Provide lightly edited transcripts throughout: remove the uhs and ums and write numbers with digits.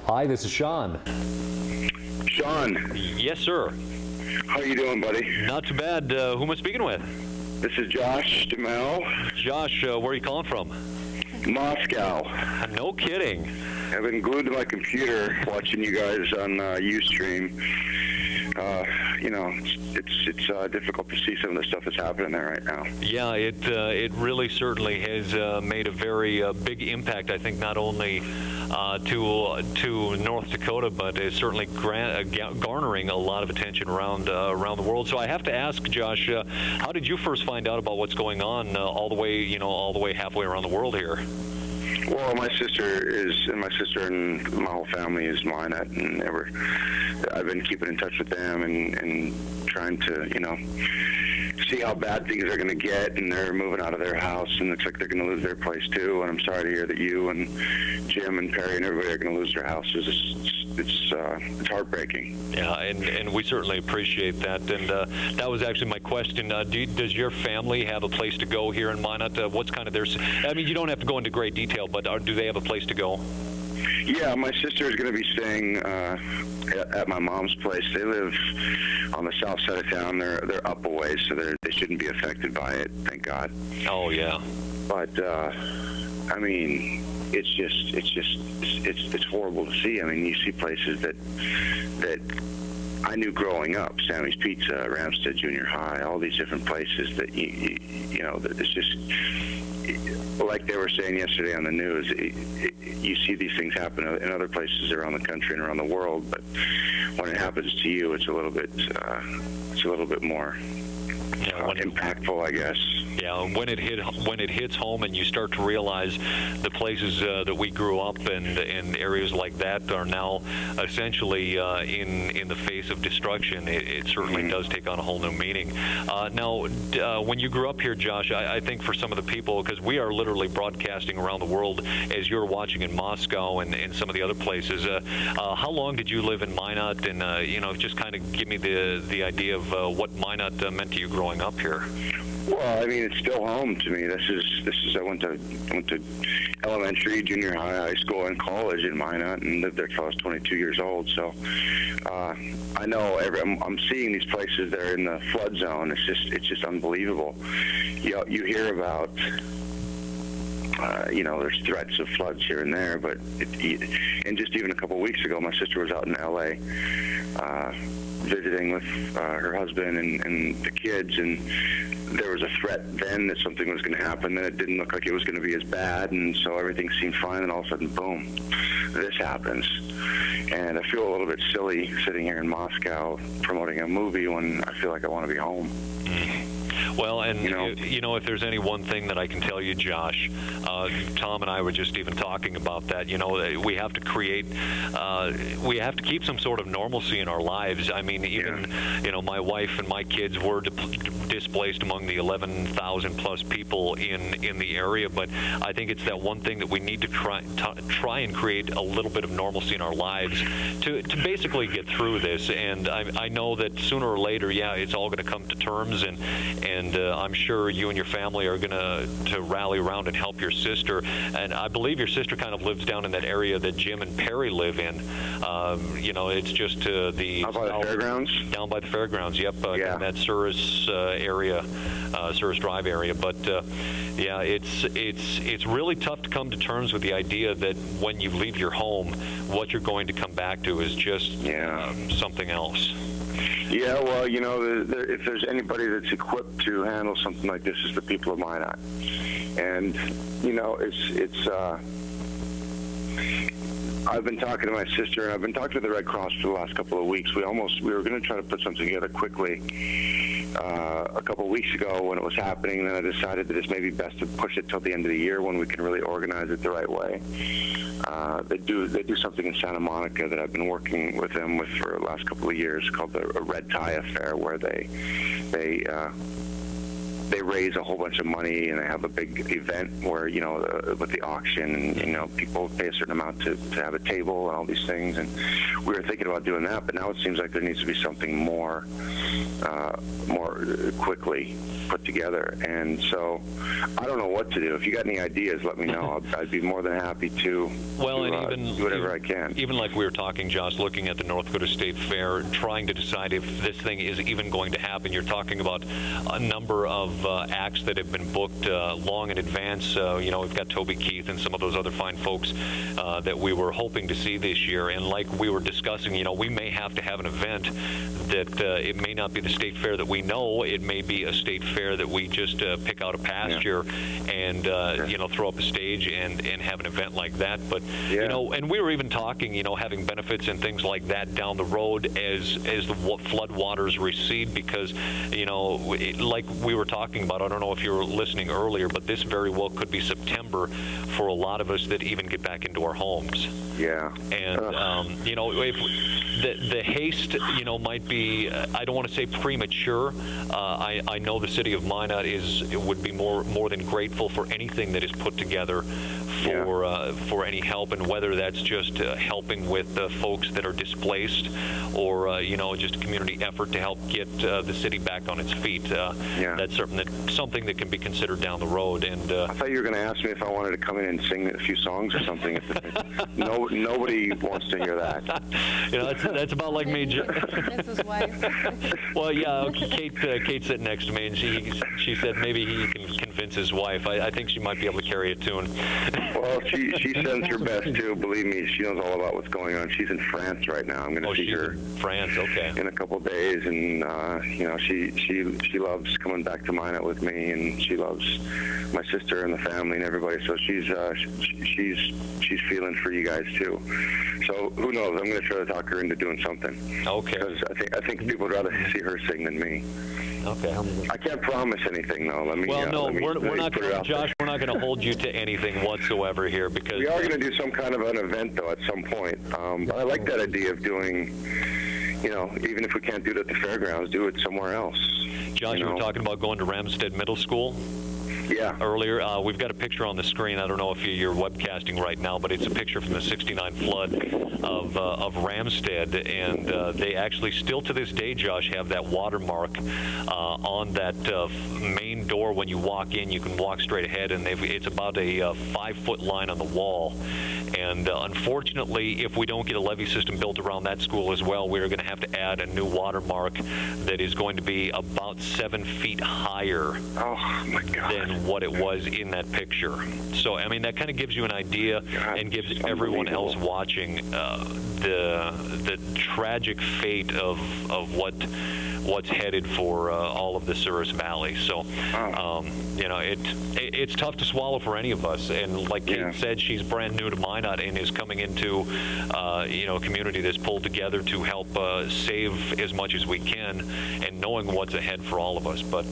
Hi, this is Sean. Sean. Yes, sir. How you doing, buddy? Not too bad. Who am I speaking with? This is Josh Duhamel. Josh, where are you calling from? Moscow. No kidding. I've been glued to my computer watching you guys on Ustream. You know, it's difficult to see some of the stuff that's happening there right now. Yeah, it really certainly has made a very big impact. I think not only to North Dakota, but it's certainly garnering a lot of attention around the world. So I have to ask, Josh, how did you first find out about what's going on all the way halfway around the world here? Well, my sister and my whole family is Minot, and I've been keeping in touch with them and trying to, you know, see how bad things are going to get, and they're moving out of their house, and it looks like they're going to lose their place too. And I'm sorry to hear that you and Jim and Perry and everybody are going to lose their houses. It's heartbreaking. Yeah, and we certainly appreciate that. And that was actually my question. Does your family have a place to go here in Minot? What's kind of their? I mean, you don't have to go into great detail, but do they have a place to go? Yeah, my sister is going to be staying at my mom's place. They live on the south side of town. They're up a ways, so they shouldn't be affected by it, thank God. Oh yeah. But I mean, it's horrible to see. I mean, you see places that I knew growing up, Sammy's Pizza, Ramstead Junior High, all these different places that you know, that it's just like they were saying yesterday on the news. You see these things happen in other places around the country and around the world, but when it happens to you, it's a little bit more impactful, I guess. Yeah, when it hits home and you start to realize the places that we grew up and areas like that are now essentially in the face of destruction, it certainly does take on a whole new meaning. Now, when you grew up here, Josh, I think for some of the people, because we are literally broadcasting around the world as you're watching in Moscow and some of the other places, how long did you live in Minot? And you know, just kind of give me the idea of what Minot meant to you growing up here. Well, I mean, it's still home to me. This is. I went to elementary, junior high school, and college in Minot, and lived there till I was 22 years old. So I know I'm seeing these places that are in the flood zone. It's just unbelievable. You hear about. You know, there's threats of floods here and there, but and just even a couple of weeks ago, my sister was out in L.A. Visiting with her husband and the kids, and there was a threat then that something was going to happen. Then it didn't look like it was going to be as bad, and so everything seemed fine, and all of a sudden, boom, this happens. And I feel a little bit silly sitting here in Moscow promoting a movie when I feel like I want to be home. Well, and you know, if there's any one thing that I can tell you, Josh, Tom and I were just even talking about that. You know, we have to keep some sort of normalcy in our lives. I mean, even you know, my wife and my kids were displaced among the 11,000 plus people in the area. But I think it's that one thing that we need to try and create a little bit of normalcy in our lives to basically get through this. And I know that sooner or later, yeah, it's all going to come to terms, and I'm sure you and your family are going to rally around and help your sister. And I believe your sister kind of lives down in that area that Jim and Perry live in. You know, it's just the out by the fairgrounds. Down by the fairgrounds. Yep, in that Souris area, Souris Drive area. But yeah, it's really tough to come to terms with the idea that when you leave your home, what you're going to come back to is just something else. Yeah, well, you know, if there's anybody that's equipped to handle something like this, is the people of Minot. And you know, I've been talking to my sister, and I've been talking to the Red Cross for the last couple of weeks. We were going to try to put something together quickly a couple of weeks ago when it was happening. Then I decided that it's maybe best to push it till the end of the year when we can really organize it the right way. They do something in Santa Monica that I've been working with them with for the last couple of years called the Red Tie Affair, where they they raise a whole bunch of money and they have a big event where, with the auction, and, people pay a certain amount to have a table and all these things. And we were thinking about doing that, but now it seems like there needs to be something more quickly put together. And so I don't know what to do. If you got any ideas, let me know. I'd be more than happy to do whatever I can. Even like we were talking, Josh, looking at the North Dakota State Fair, trying to decide if this thing is even going to happen. You're talking about a number of acts that have been booked long in advance. We've got Toby Keith and some of those other fine folks that we were hoping to see this year. And like we were discussing, we may have to have an event that it may not be the state fair that we know. It may be a state fair that we just pick out a pasture and throw up a stage and have an event like that. But and we were even talking, having benefits and things like that down the road as the flood waters recede, because like we were talking about, I don't know if you were listening earlier, but this very well could be September for a lot of us that even get back into our homes. Yeah. And if the haste, might be, I don't want to say premature. I know the city of Minot would be more than grateful for anything that is put together for any help, and whether that's just helping with folks that are displaced, or just a community effort to help get the city back on its feet. That's something that can be considered down the road. And I thought you were going to ask me if I wanted to come in and sing a few songs or something. Nobody wants to hear that. That's about like me. That's his wife. Well, yeah, Kate's sitting next to me, and she said maybe he can convince his wife. I think she might be able to carry a tune. Well, she sends her best too. Believe me, she knows all about what's going on. She's in France right now. I'm going to see her in France, okay, in a couple of days, and she loves coming back to Minot with me, and she loves my sister and the family and everybody. So she's feeling for you guys too. So who knows? I'm going to try to talk her into doing something. Okay. Because I think people would rather see her sing than me. Okay. I can't promise anything though. We're not going to, Josh. We're not going to hold you to anything whatsoever here, because we are going to do some kind of an event though at some point. But I like that idea of doing, even if we can't do it at the fairgrounds, do it somewhere else. Josh, you were talking about going to Ramstead Middle School. Yeah. Earlier, we've got a picture on the screen. I don't know if you're webcasting right now, but it's a picture from the '69 flood of Ramstead, and they actually still to this day, Josh, have that watermark on that main door. When you walk in, you can walk straight ahead, and it's about a 5-foot line on the wall. And unfortunately, if we don't get a levee system built around that school as well, we're going to have to add a new watermark that is going to be about 7 feet higher than what it was in that picture. So, I mean, that kind of gives you an idea and gives everyone else watching the tragic fate of what's headed for all of the Souris Valley. So, it's tough to swallow for any of us. And like Kate said, she's brand new to Minot and is coming into a community that's pulled together to help save as much as we can, and knowing what's ahead for all of us. But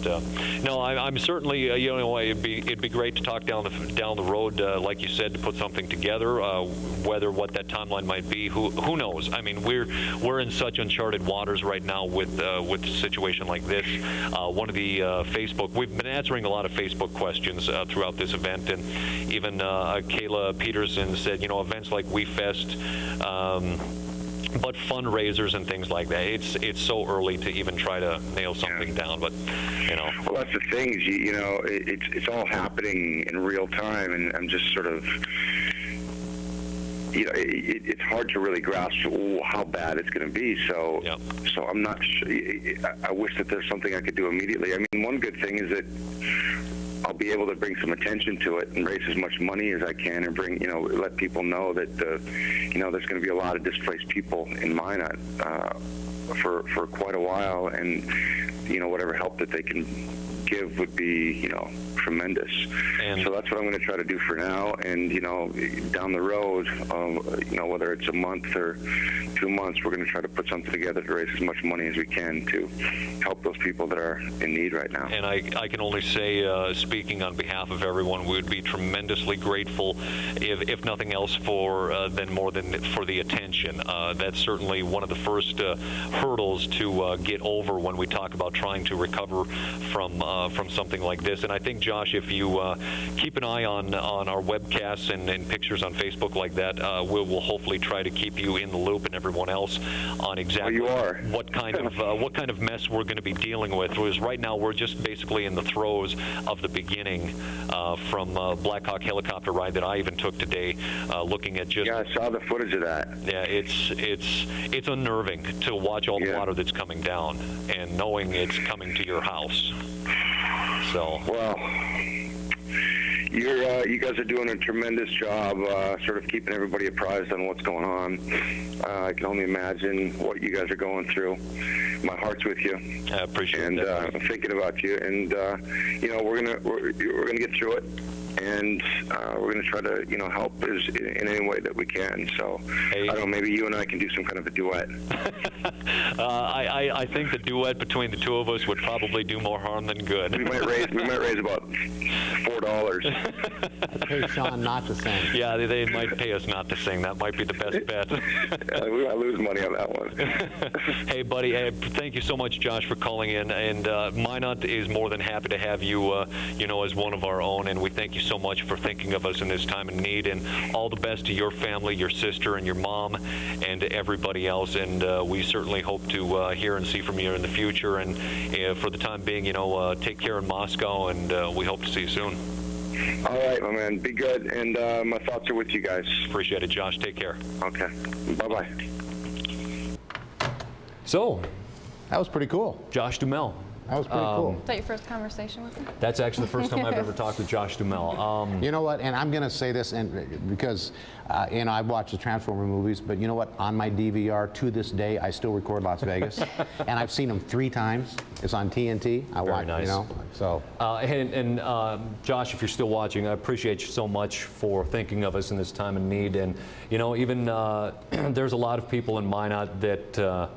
no, I'm certainly it'd be great to talk down the road, like you said, to put something together. What that timeline might be, who knows? I mean, we're in such uncharted waters right now with a situation like this. One of the Facebook, we've been answering a lot of Facebook questions throughout this event, and even Kayla Peterson said, events like We Fest, but fundraisers and things like that, it's so early to even try to nail something down. But well, that's the thing is it's all happening in real time, and I'm just sort of. It's hard to really grasp how bad it's going to be. So I'm not sure. I wish that there's something I could do immediately. I mean, one good thing is that I'll be able to bring some attention to it and raise as much money as I can, and bring, let people know that, there's going to be a lot of displaced people in Minot for quite a while, and whatever help that they can give would be, tremendous. And so that's what I'm going to try to do for now. And, down the road, whether it's a month or 2 months, we're going to try to put something together to raise as much money as we can to help those people that are in need right now. And I can only say, speaking on behalf of everyone, we would be tremendously grateful, if nothing else, for the attention. That's certainly one of the first hurdles to get over when we talk about trying to recover from from something like this. And I think, Josh, if you keep an eye on our webcasts and pictures on Facebook like that, we'll hopefully try to keep you in the loop and everyone else on exactly what kind of mess we're going to be dealing with. Because right now we're just basically in the throes of the beginning from Black Hawk helicopter ride that I even took today, looking at just... Yeah, I saw the footage of that. Yeah, it's unnerving to watch all the water that's coming down and knowing it's coming to your house. So... Well, you guys are doing a tremendous job sort of keeping everybody apprised on what's going on. I can only imagine what you guys are going through. My heart's with you. I appreciate that. And I'm thinking about you. And you know, we're gonna get through it. And we're going to try to, you know, help in any way that we can. So, hey. I don't know, maybe you and I can do some kind of a duet. I think the duet between the two of us would probably do more harm than good. We might raise about $4. Pay Sean not to sing. Yeah, they might pay us not to sing. That might be the best bet. Yeah, we might lose money on that one. Hey, buddy, thank you so much, Josh, for calling in. And Minot is more than happy to have you, you know, as one of our own. And we thank you so much for thinking of us in this time of need, and all the best to your family, your sister and your mom, and to everybody else. And we certainly hope to hear and see from you in the future. And for the time being, you know, take care in Moscow, and we hope to see you soon. All right, my man. Be good, and my thoughts are with you guys. Appreciate it, Josh. Take care. Okay. Bye-bye. So, that was pretty cool. Josh Duhamel. That was pretty cool. Is that your first conversation with him? That's actually the first time I've ever talked with Josh Duhamel. You know what, and I'm going to say this, and because you know, I've watched the Transformer movies, but you know what, on my DVR to this day, I still record Las Vegas, and I've seen them 3 times. It's on TNT. I watch, nice. You know, so. Josh, if you're still watching, I appreciate you so much for thinking of us in this time of need. And you know, even there's a lot of people in Minot that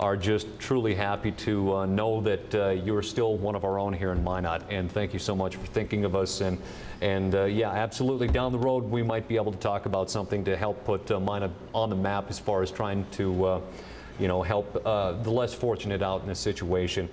are just truly happy to know that you're still one of our own here in Minot, and thank you so much for thinking of us. And yeah, absolutely, down the road we might be able to talk about something to help put Minot on the map as far as trying to you know, help the less fortunate out in this situation.